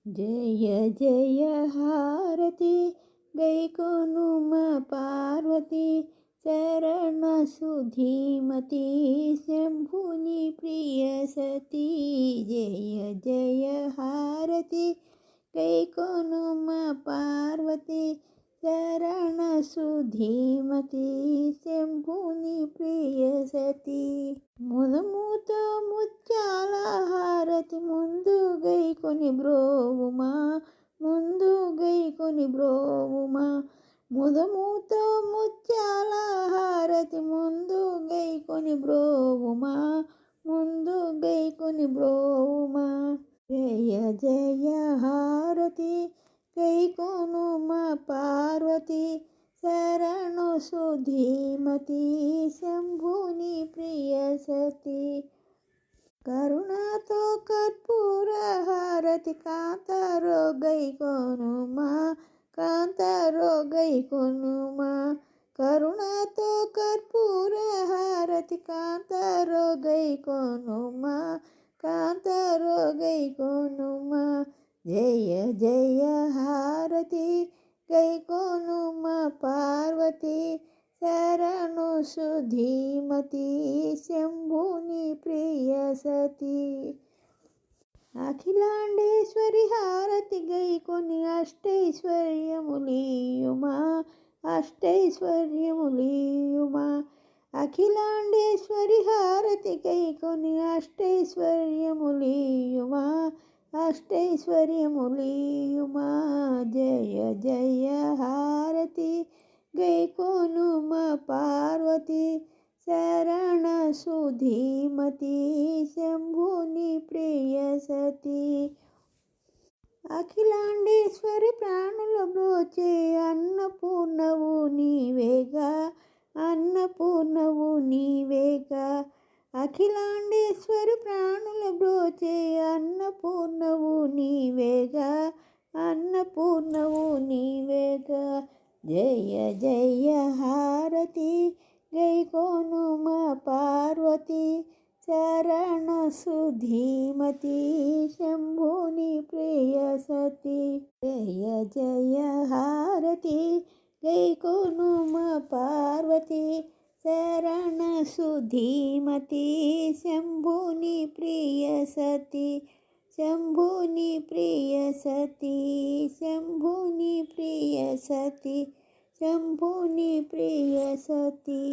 జయ జయ హారతి గైకొనుమ పార్వతి చరణ సుధీమతి శంభుని ప్రియ సతీ. జయ జయ హారతి గైకొనుమ పార్వతి చరణ సుధీమతి శంభుని ప్రియ సతీ. ముదముతో ముత్యాల హారతి ముందు గైకొని బ్రోవుమా, ముందు గైకొని బ్రోవుమా. ముదముతో ముత్యాల హారతి ముందు గైకొని బ్రోవుమా, ముందు గైకొని బ్రోవుమా. జయ జయ హారతి గైకొనుమ పార్వతి శరణు సుధీమతి శంభుని ప్రియ సతీ. కరుణతో కర్పూర హారతి కాంతారో గైకొనుమా, కాంతారో గైకొనుమా. కరుణతో కర్పూర హారతి కాంతారో గైకొనుమా, కాంతారో గైకొనుమా. జయ జయ హారతి గైకొనుమ పార్వతి శరణు సుధీమతి శంభుని ప్రియ సతీ. అఖిలాండేశ్వరి హారతి గైకొని అష్టైశ్వర్యములీయుమా, అష్టైశ్వర్యములీయుమా. అఖిలాండేశ్వరి హారతి గైకొని అష్టైశ్వర్యములీయుమా, అష్టైశ్వర్యములీయుమా. జయ జయ హారతి గైకొనుమ పార్వతి శరణ సుధీమతి శంభుని ప్రియ సతీ. అఖిలాండేశ్వరి ప్రాణుల బ్రోచే అన్నపూర్ణవు నీవేగా, అన్నపూర్ణవు నీవేగా. అఖిలాండేశ్వరి ప్రాణుల బ్రోచే అన్నపూర్ణవు నీవేగా, అన్నపూర్ణవు నీవేగా. జయ జయ హారతి గైకొనుమ పార్వతి చరణ సుధీమతి శంభుని ప్రియ సతీ. జయ జయ హారతి గైకొనుమ పార్వతి శరణ సుధీమతి శంభుని ప్రియ సతీ. శంభుని ప్రియ సతీ, శంభుని ప్రియ సతీ, శంభుని ప్రియ సతీ.